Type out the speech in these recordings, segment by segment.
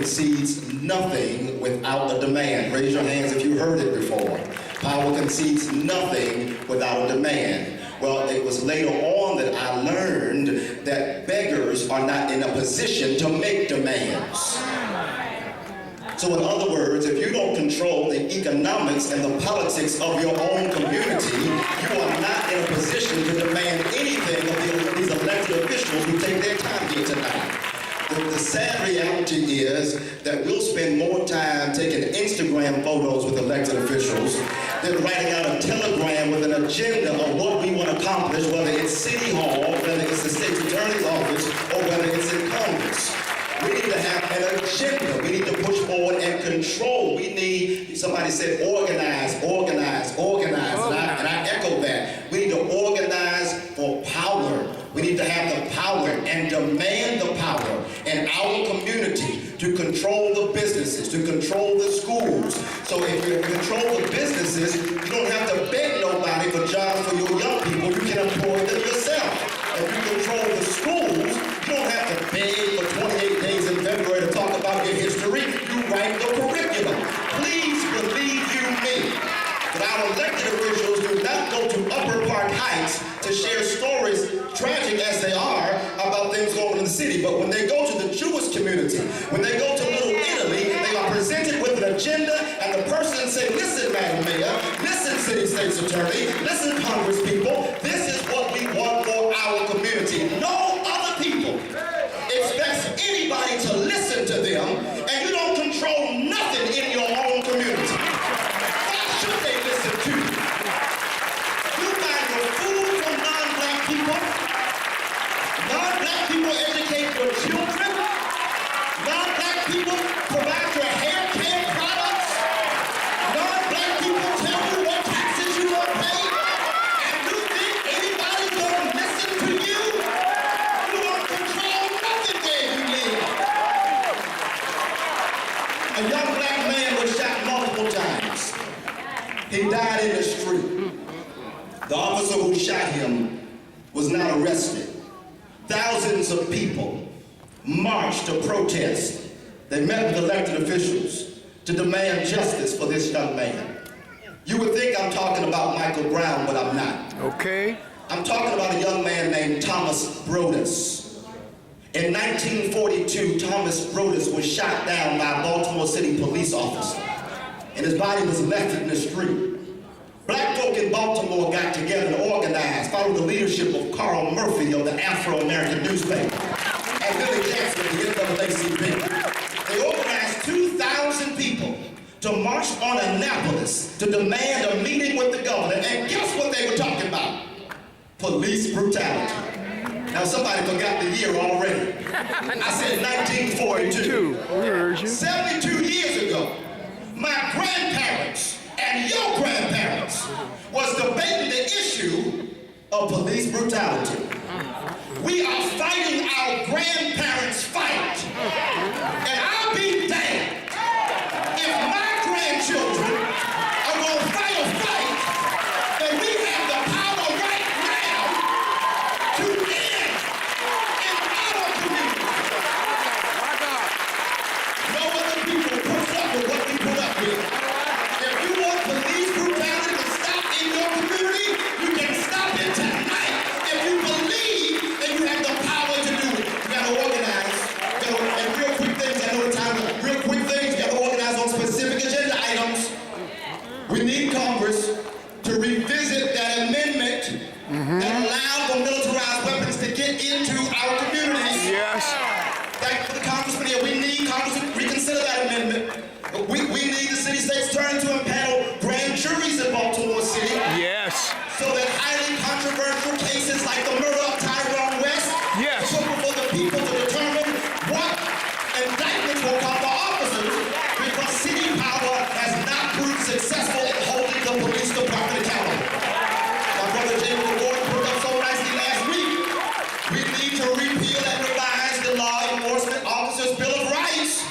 concedes nothing without a demand. Raise your hands if you heard it before. Power concedes nothing without a demand. Well, it was later on that I learned that beggars are not in a position to make demands. So in other words, if you don't control the economics and the politics of your own community, you are not in a position to demand anything of these elected officials who take their time here tonight. The sad reality is that we'll spend more time taking Instagram photos with elected officials than writing out a telegram with an agenda of what we want to accomplish, whether it's City Hall, whether it's the State's Attorney's Office, or whether it's in Congress. We need to have an agenda. We need to push forward and control. We need, somebody said, organize. And I echo that. We need to organize for power. We need to have the power and demand the power in our community to control the businesses, to control the schools. So if you control the businesses, you don't have to beg nobody for jobs for your young people. You can employ them yourself. If you control the schools, you don't have to beg for 28 days in February to talk about your history. You write the curriculum. Please believe you me that our elected officials do not go to Upper Park Heights to share stories, tragic as they are, about things going on in the city. But when they go to the Jewish community, when they go to Little Italy, they are presented with an agenda, and the person say, listen, Madam Mayor, listen, City State's Attorney, listen, Congress people, this is what we want for our community. No other people expects anybody to listen to them, and you don't control nothing in your own community. Why should they listen to you? You buy your food from non-black people. Non-black people educate your children. Non-black people provide your hair care products. Non-black people tell you what taxes you will pay. And you think anybody's going to listen to you? You don't control nothing where you live. A young black man was shot multiple times. He died in the street. The officer who shot him was not arrested. Thousands of people marched to protest. They met with elected officials to demand justice for this young man. You would think I'm talking about Michael Brown, but I'm not. Okay. I'm talking about a young man named Thomas Brodus. In 1942, Thomas Brodus was shot down by a Baltimore City police officer, and his body was left in the street. Black folk in Baltimore got together and organized, followed the leadership of Carl Murphy of the Afro-American newspaper, and Billy Jackson of the NAACP. They organized 2,000 people to march on Annapolis to demand a meeting with the governor. And guess what they were talking about? Police brutality. Now somebody forgot the year already. I said 1942. 72 years ago, my grandparents and your grandparents was debating the issue of police brutality. We are fighting our grandparents' fight. And I'll be damned if my grandchildren are going to fight a fight that we have the power right now to end in our community. No other people put up with what we put up with. If you want police brutality to stop in your community, you can stop it tonight. If you believe that you have the power to do it, you got to organize. And real quick things, I know the time, real quick things, you got to organize on specific agenda items. We need Congress to revisit that amendment that allowed for militarized weapons to get into our communities. Yes. Thank you for the congressman here. We need Congress to reconsider that amendment. We need the city state's attorney to impanel grand juries in Baltimore City. Yes. So that highly controversial cases like the murder of Tyrone West Yes. are put before the people to determine what indictments will come for officers, because city power has not proved successful in holding the police department accountable. My brother James Gordon put up so nicely last week. We need to repeal and revise the Law Enforcement Officers' Bill of Rights.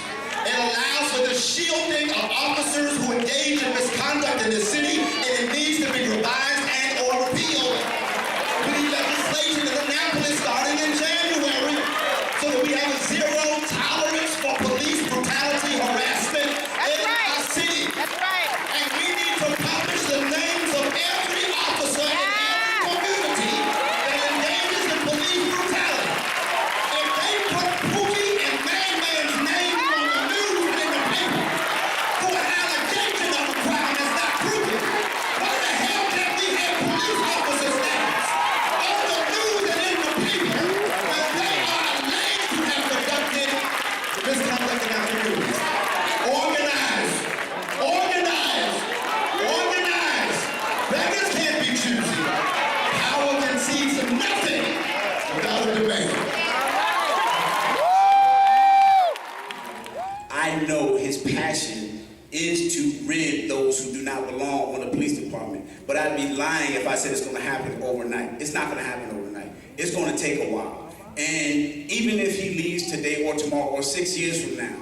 I know his passion is to rid those who do not belong on the police department. But I'd be lying if I said it's going to happen overnight. It's not going to happen overnight. It's going to take a while. And even if he leaves today or tomorrow or 6 years from now,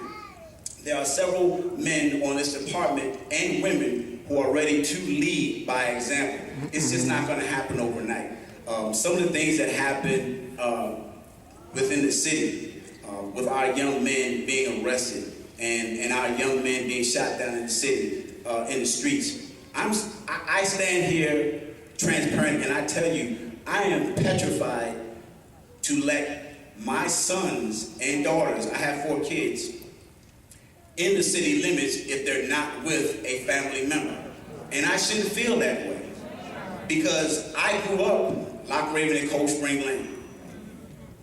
there are several men on this department and women who are ready to lead by example. It's just not going to happen overnight. Some of the things that happen within the city, with our young men being arrested and our young men being shot down in the city, in the streets, I stand here transparent and I tell you, I am petrified to let my sons and daughters, I have 4 kids, in the city limits if they're not with a family member. And I shouldn't feel that way because I grew up Lock Raven and Cold Spring Lane,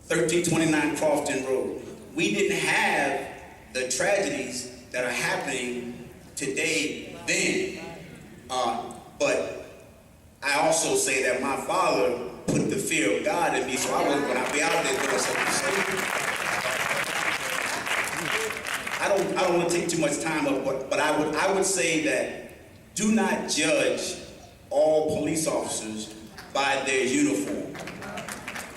1329 Crofton Road. We didn't have the tragedies that are happening today then. But I also say that my father put the fear of God in me, so I wasn't going to be out there doing something stupid. I don't want to take too much time up, but I would say that do not judge all police officers by their uniform.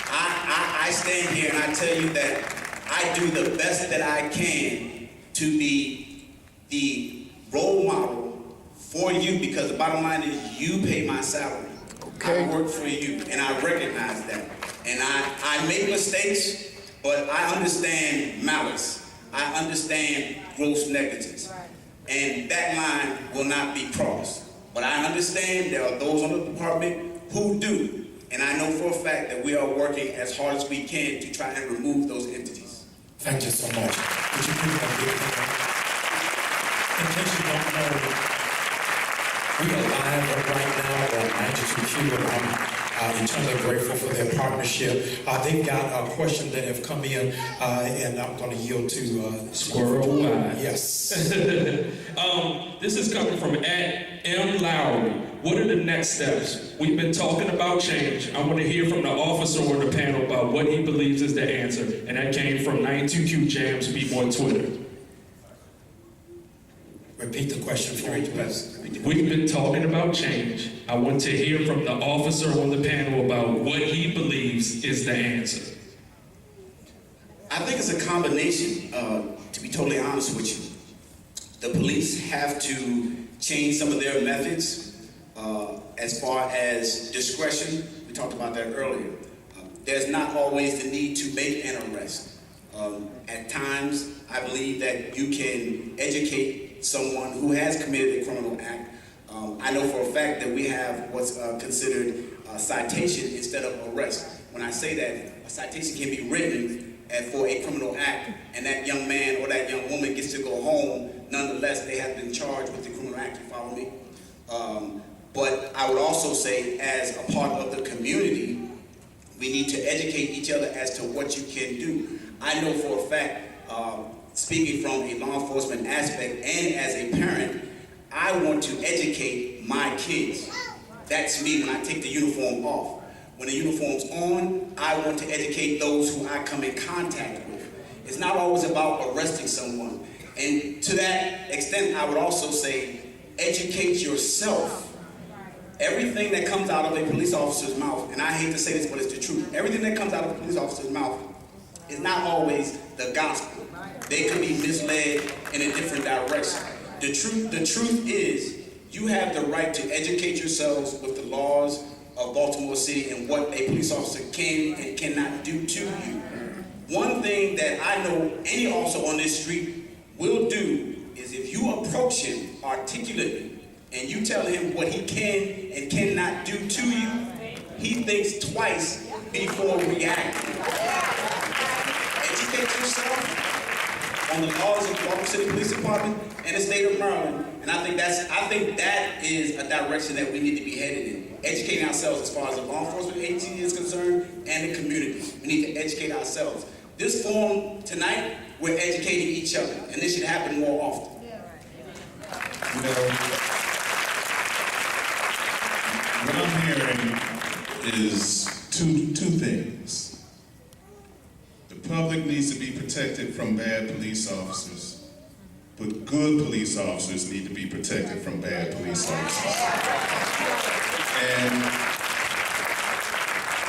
I stand here and I tell you that I do the best that I can to be the role model for you, because the bottom line is you pay my salary. Okay. I work for you, and I recognize that. And I make mistakes, but I understand malice. I understand gross negligence. Right. And that line will not be crossed. But I understand there are those on the department who do. And I know for a fact that we are working as hard as we can to try and remove those entities. Thank you so much. Would you give a big hand? In case you don't know, we are live right now on Majesty Q. I'm eternally grateful for their partnership. They've got a question that have come in, and I'm going to yield to Squirrel Wise. Yes. This is coming from M. Lowry. What are the next steps? We've been talking about change. I want to hear from the officer on the panel about what he believes is the answer. And that came from 92Q Jams, Be More Twitter. Repeat the question for me, please. We've been talking about change. I want to hear from the officer on the panel about what he believes is the answer. I think it's a combination, to be totally honest with you. The police have to change some of their methods as far as discretion. We talked about that earlier. There's not always the need to make an arrest. At times, I believe that you can educate someone who has committed a criminal act. I know for a fact that we have what's considered a citation instead of arrest. When I say that, a citation can be written for a criminal act, and that young man or that young woman gets to go home. Nonetheless, they have been charged with the criminal act. You follow me? But I would also say, as a part of the community, we need to educate each other as to what you can do. I know for a fact, speaking from a law enforcement aspect and as a parent, I want to educate my kids. That's me when I take the uniform off. When the uniform's on, I want to educate those who I come in contact with. It's not always about arresting someone. And to that extent, I would also say, educate yourself. Everything that comes out of a police officer's mouth, and I hate to say this, but it's the truth, everything that comes out of a police officer's mouth is not always the gospel. They could be misled in a different direction. The truth is, you have the right to educate yourselves with the laws of Baltimore City and what a police officer can and cannot do to you. One thing that I know any officer on this street will do is if you approach him articulately and you tell him what he can and cannot do to you, he thinks twice before reacting. Educate yourself on the laws of the Baltimore City Police Department and the state of Maryland. And I think that is a direction that we need to be headed in. Educating ourselves as far as the law enforcement agency is concerned and the community. We need to educate ourselves. This forum tonight, we're educating each other, and this should happen more often. You know, what I'm hearing is two things. The public needs to be protected from bad police officers, but good police officers need to be protected from bad police officers. And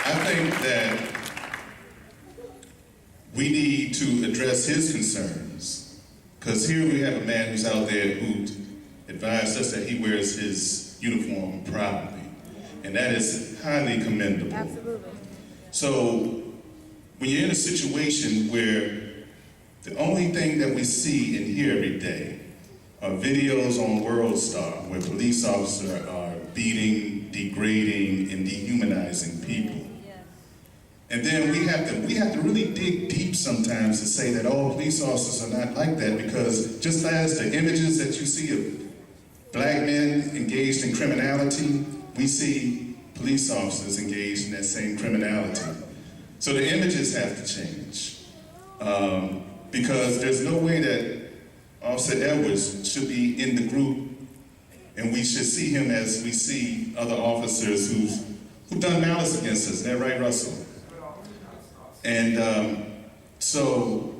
I think that we need to address his concerns, because here we have a man who's out there who advised us that he wears his uniform proudly, and that is highly commendable. Absolutely. So when you're in a situation where the only thing that we see and hear every day are videos on World Star where police officers are beating, degrading, and dehumanizing people. And then we have to really dig deep sometimes to say that all police officers are not like that, because just as the images that you see of black men engaged in criminality, we see police officers engaged in that same criminality. So the images have to change. Because there's no way that Officer Edwards should be in the group and we should see him as we see other officers who've done malice against us. Is that right, Russell? And so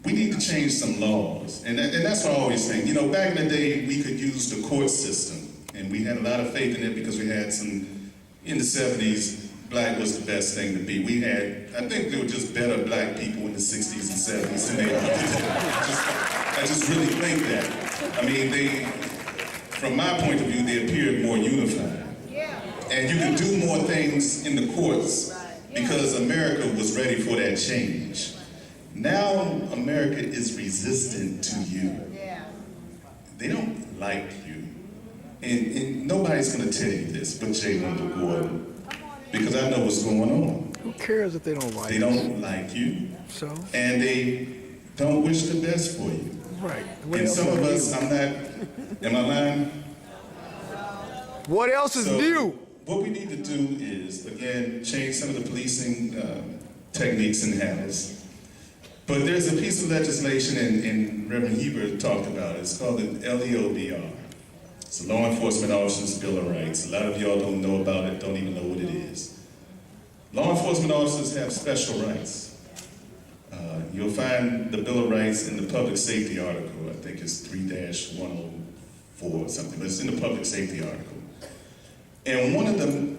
we need to change some laws. And that's what I always think. You know, back in the day, we could use the court system, and we had a lot of faith in it because we had some, in the 70s, black was the best thing to be. We had, I think there were just better black people in the 60s and 70s than they are today. I just really think that. I mean, from my point of view, they appeared more unified. And you can do more things in the courts because America was ready for that change. Now America is resistant to you. They don't like you. And nobody's gonna tell you this but J. Wendal Gordon, because I know what's going on. Who cares if they don't like you? They don't like you. So? And they don't wish the best for you. Right. And some of us, am I lying? What else is new? What we need to do is, again, change some of the policing techniques and habits. But there's a piece of legislation, and Reverend Heber talked about it. It's called the LEOBR. It's the Law Enforcement Officers Bill of Rights. A lot of y'all don't know about it, don't even know what it is. Law enforcement officers have special rights. You'll find the Bill of Rights in the public safety article. I think it's 3-104 or something, but it's in the public safety article. And one of them,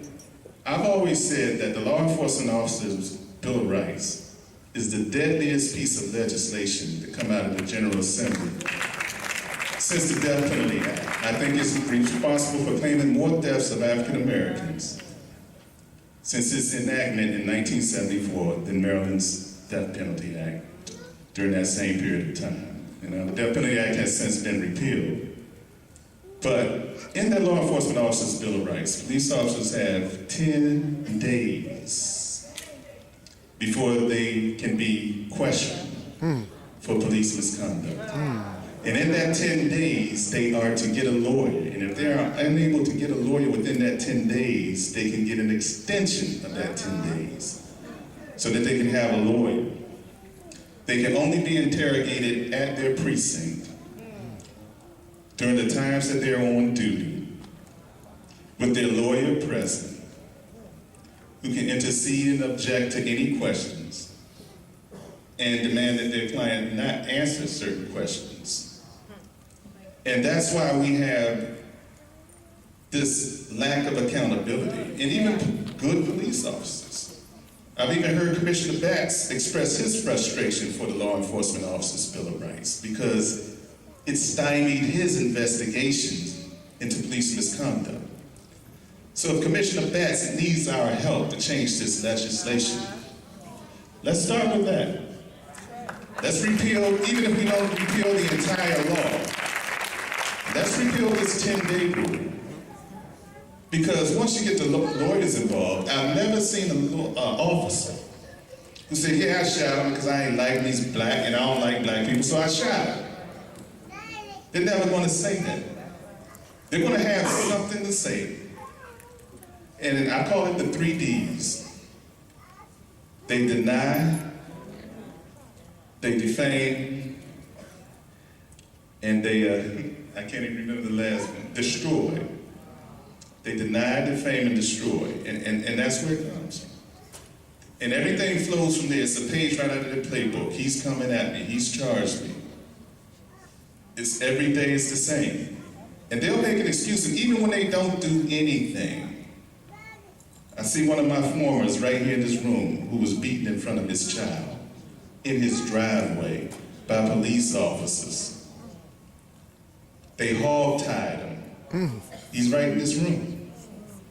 I've always said that the Law Enforcement Officers Bill of Rights is the deadliest piece of legislation to come out of the General Assembly since the Death Penalty Act. I think it's responsible for claiming more deaths of African Americans since its enactment in 1974 than Maryland's Death Penalty Act during that same period of time. You know, the Death Penalty Act has since been repealed. But in the Law Enforcement Officers Bill of Rights, police officers have 10 days before they can be questioned for police misconduct. And in that 10 days, they are to get a lawyer. And if they are unable to get a lawyer within that 10 days, they can get an extension of that 10 days so that they can have a lawyer. They can only be interrogated at their precinct during the times that they're on duty with their lawyer present who can intercede and object to any questions and demand that their client not answer certain questions. And that's why we have this lack of accountability, and even good police officers. I've even heard Commissioner Batts express his frustration for the Law Enforcement Officers Bill of Rights because it stymied his investigations into police misconduct. So if Commissioner Batts needs our help to change this legislation, let's start with that. Let's repeal, even if we don't repeal the entire law, let's repeal this 10-day rule. Because once you get the lawyers involved, I've never seen an officer who said, yeah, I shot him because I ain't like him, he's black and I don't like black people, so I shot him. They're never going to say that. They're going to have something to say. And I call it the 3 Ds. They deny, they defame, and they, I can't even remember the last one, destroy. They deny, defame, and destroy. And that's where it comes. And everything flows from there. It's a page right out of the playbook. He's coming at me. He's charged me. It's every day is the same. And they'll make an excuse, and even when they don't do anything. I see one of my formers right here in this room who was beaten in front of his child in his driveway by police officers. They hog-tied him. He's right in this room.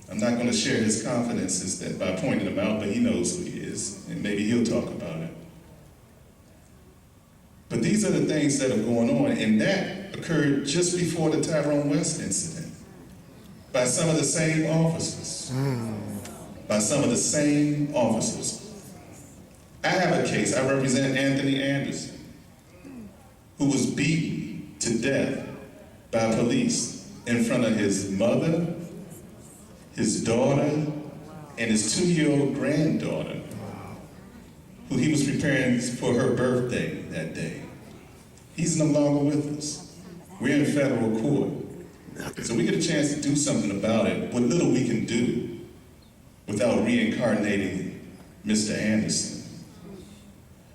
I'm not going to share his confidences by pointing him out, but he knows who he is, and maybe he'll talk about it. But these are the things that are going on, and that occurred just before the Tyrone West incident by some of the same officers. By some of the same officers. I have a case. I represent Anthony Anderson, who was beaten to death by police in front of his mother, his daughter, and his 2-year-old granddaughter, who he was preparing for her birthday that day. He's no longer with us. We're in federal court. So we get a chance to do something about it, what little we can do, without reincarnating Mr. Anderson.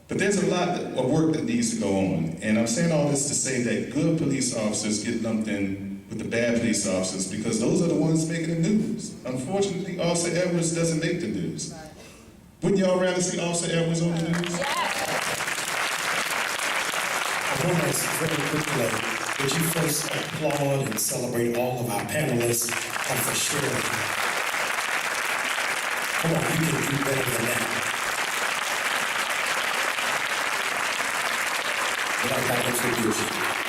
But there's a lot of work that needs to go on. And I'm saying all this to say that good police officers get lumped in with the bad police officers because those are the ones making the news. Unfortunately, Officer Edwards doesn't make the news. Wouldn't y'all rather see Officer Edwards on the news? I want to very quickly, would you first applaud and celebrate all of our panelists for sharing? Come on, you can do better than that. Without that introduction.